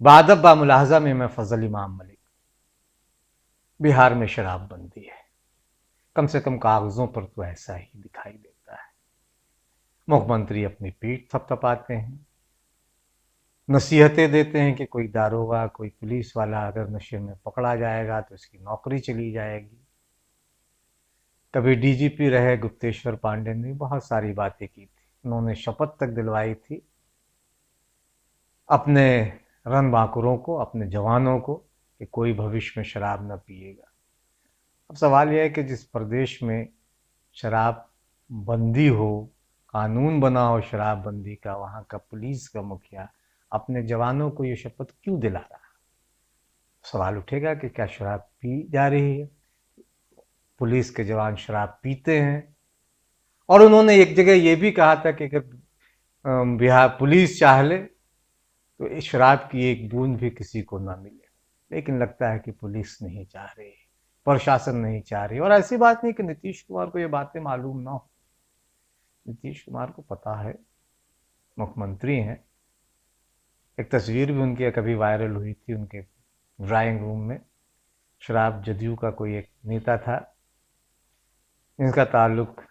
बादब बा मुलाहजा में मैं फजल इमाम मलिक। बिहार में शराबबंदी है, कम से कम कागजों पर तो ऐसा ही दिखाई देता है। मुख्यमंत्री अपनी पीठ थपथपाते हैं, नसीहतें देते हैं कि कोई दारोगा, कोई पुलिस वाला अगर नशे में पकड़ा जाएगा तो इसकी नौकरी चली जाएगी। कभी डीजीपी रहे गुप्तेश्वर पांडे ने बहुत सारी बातें की थी, उन्होंने शपथ तक दिलवाई थी अपने रणबांकुरों को, अपने जवानों को, कि कोई भविष्य में शराब न पिएगा। अब सवाल यह है कि जिस प्रदेश में शराब बंदी हो, कानून बना हो शराब बंदी का, वहां का पुलिस का मुखिया अपने जवानों को ये शपथ क्यों दिला रहा है? सवाल उठेगा कि क्या शराब पी जा रही है? पुलिस के जवान शराब पीते हैं। और उन्होंने एक जगह ये भी कहा था कि अगर बिहार पुलिस चाह ले तो इस शराब की एक बूंद भी किसी को ना मिले। लेकिन लगता है कि पुलिस नहीं चाह रही, प्रशासन नहीं चाह रही। और ऐसी बात नहीं कि नीतीश कुमार को ये बातें मालूम ना हो। नीतीश कुमार को पता है, मुख्यमंत्री हैं। एक तस्वीर भी उनकी कभी वायरल हुई थी उनके ड्राइंग रूम में। शराब जदयू का कोई एक नेता था जिनका ताल्लुक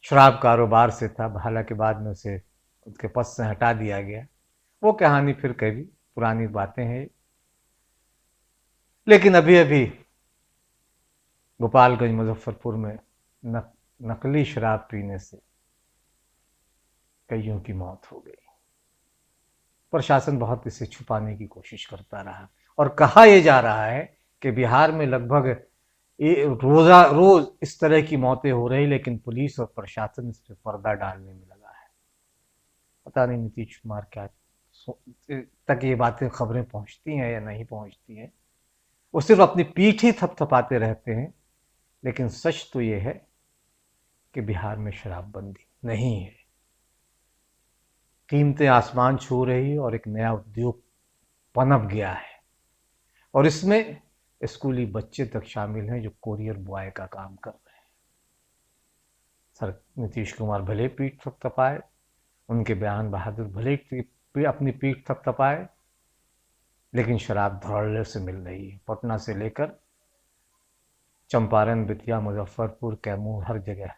शराब कारोबार से था, हालांकि बाद में उसे उसके पद से हटा दिया गया। वो कहानी फिर कभी पुरानी बातें हैं। लेकिन अभी अभी गोपालगंज मुजफ्फरपुर में नकली शराब पीने से कईयों की मौत हो गई। प्रशासन बहुत इसे छुपाने की कोशिश करता रहा और कहा यह जा रहा है कि बिहार में लगभग रोज इस तरह की मौतें हो रही, लेकिन पुलिस और प्रशासन इस पर पर्दा डालने में लगा है। पता नहीं नीतीश कुमार क्या तक ये बातें, खबरें पहुंचती हैं या नहीं पहुंचती हैं। वो सिर्फ अपनी पीठ ही थपथपाते रहते हैं। लेकिन सच तो ये है कि बिहार में शराबबंदी नहीं है। कीमतें आसमान छू रही और एक नया उद्योग पनप गया है। और इसमें स्कूली बच्चे तक शामिल हैं जो कोरियर बॉय का काम कर रहे हैं। सर नीतीश कुमार भले पीठ थपथपाए, उनके बयान बहादुर भले अपनी पीठ थपथपाए, लेकिन शराब धड़ल्ले से मिल रही है। पटना से लेकर चंपारण, बेतिया, मुजफ्फरपुर, कैमूर, हर जगह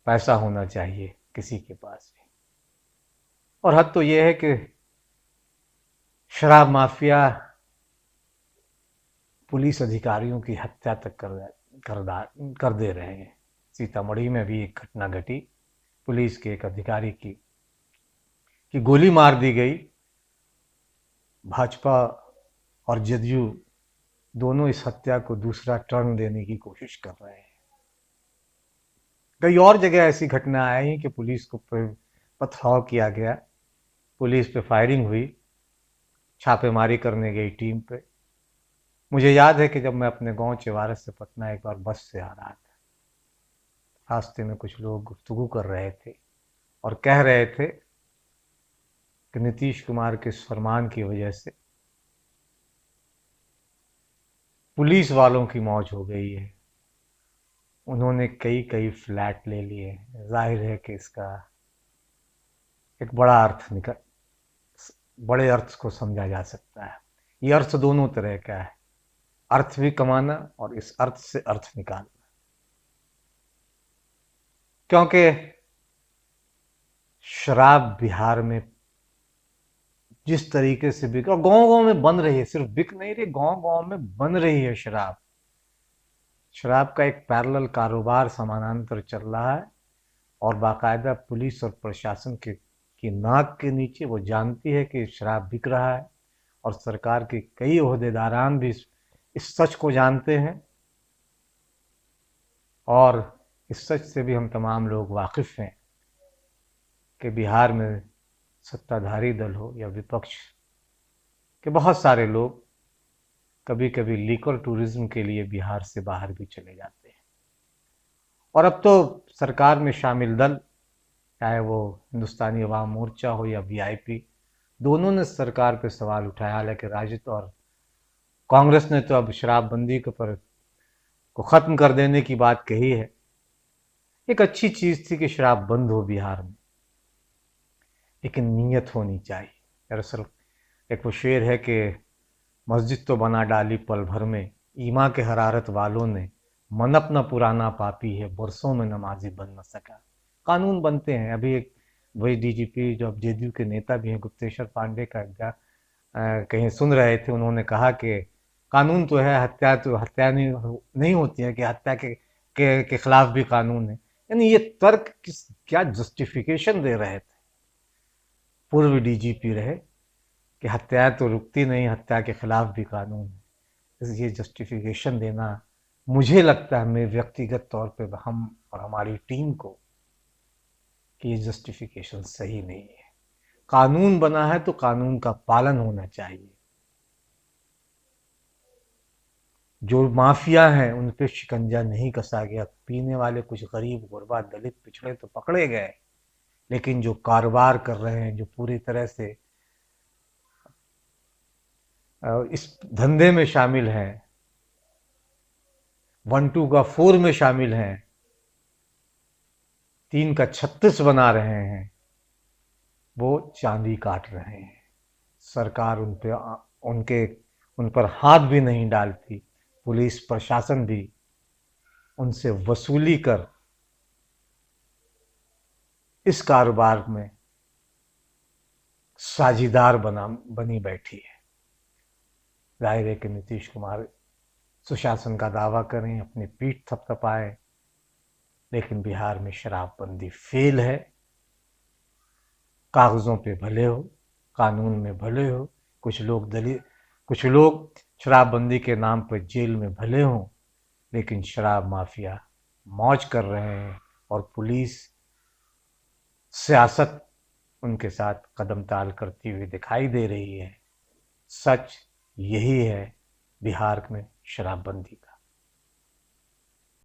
पैसा होना चाहिए किसी के पास भी। और हद तो यह है कि शराब माफिया पुलिस अधिकारियों की हत्या तक कर दे रहे हैं। सीतामढ़ी में भी एक घटना घटी, पुलिस के एक अधिकारी की गोली मार दी गई। भाजपा और जदयू दोनों इस हत्या को दूसरा टर्न देने की कोशिश कर रहे हैं। कई और जगह ऐसी घटना आई कि पुलिस को पथराव किया गया, पुलिस पे फायरिंग हुई, छापेमारी करने गई टीम पे। मुझे याद है कि जब मैं अपने गांव चेवारस से पटना एक बार बस से आ रहा था, रास्ते में कुछ लोग गुफ्तगू कर रहे थे और कह रहे थे कि नीतीश कुमार के इस फरमान की वजह से पुलिस वालों की मौज हो गई है। उन्होंने कई कई फ्लैट ले लिए। जाहिर है कि इसका एक बड़े अर्थ को समझा जा सकता है। ये अर्थ दोनों तरह का है, अर्थ भी कमाना और इस अर्थ से अर्थ निकालना। क्योंकि शराब बिहार में जिस तरीके से बिक, और गांव गांव में बन रही है, सिर्फ बिक नहीं रही, गांव गांव में बन रही है शराब। शराब का एक पैरेलल कारोबार समानांतर चल रहा है और बाकायदा पुलिस और प्रशासन की नाक के नीचे वो जानती है कि शराब बिक रहा है। और सरकार के कई ओहदेदारान भी इस सच को जानते हैं। और इस सच से भी हम तमाम लोग वाकिफ हैं कि बिहार में सत्ताधारी दल हो या विपक्ष के बहुत सारे लोग कभी कभी लीकर टूरिज्म के लिए बिहार से बाहर भी चले जाते हैं। और अब तो सरकार में शामिल दल, चाहे वो हिंदुस्तानी अवाम मोर्चा हो या वीआईपी, दोनों ने सरकार पर सवाल उठाया। हालांकि राजद और कांग्रेस ने तो अब शराबबंदी को खत्म कर देने की बात कही है। एक अच्छी चीज थी कि शराब बंद हो बिहार में, लेकिन नीयत होनी चाहिए। दरअसल एक वो शेर है कि मस्जिद तो बना डाली पल भर में, ईमा के हरारत वालों ने, मन अपना पुराना पापी है, बरसों में नमाजी बन न सका। कानून बनते हैं। अभी एक वही डीजीपी जो अब जेडीयू के नेता भी हैं, गुप्तेश्वर पांडे का कहीं सुन रहे थे, उन्होंने कहा कि कानून तो है, हत्या तो हत्या नहीं होती है, कि हत्या के खिलाफ भी कानून है। यानी ये तर्क किस क्या जस्टिफिकेशन दे रहे थे पूर्व डीजीपी रहे कि हत्याएं तो रुकती नहीं, हत्या के खिलाफ भी कानून है। ये जस्टिफिकेशन देना, मुझे लगता है, मैं व्यक्तिगत तौर पे हम और हमारी टीम को, कि ये जस्टिफिकेशन सही नहीं है। कानून बना है तो कानून का पालन होना चाहिए। जो माफिया हैं उन पे शिकंजा नहीं कसा गया। पीने वाले कुछ गरीब गुरबा दलित पिछड़े तो पकड़े गए, लेकिन जो कारोबार कर रहे हैं, जो पूरी तरह से इस धंधे में शामिल हैं, 1-2 का 4 में शामिल हैं, 3 का 36 बना रहे हैं, वो चांदी काट रहे हैं। सरकार उन पर हाथ भी नहीं डालती। पुलिस प्रशासन भी उनसे वसूली कर इस कारोबार में साझीदार बनी बैठी है। जाहिर है कि नीतीश कुमार सुशासन का दावा करें, अपनी पीठ थपथपाएं, लेकिन बिहार में शराबबंदी फेल है। कागजों पे भले हो, कानून में भले हो, कुछ लोग शराबबंदी के नाम पर जेल में भले हों, लेकिन शराब माफिया मौज कर रहे हैं और पुलिस सियासत उनके साथ कदम ताल करती हुई दिखाई दे रही है। सच यही है बिहार में शराबबंदी का।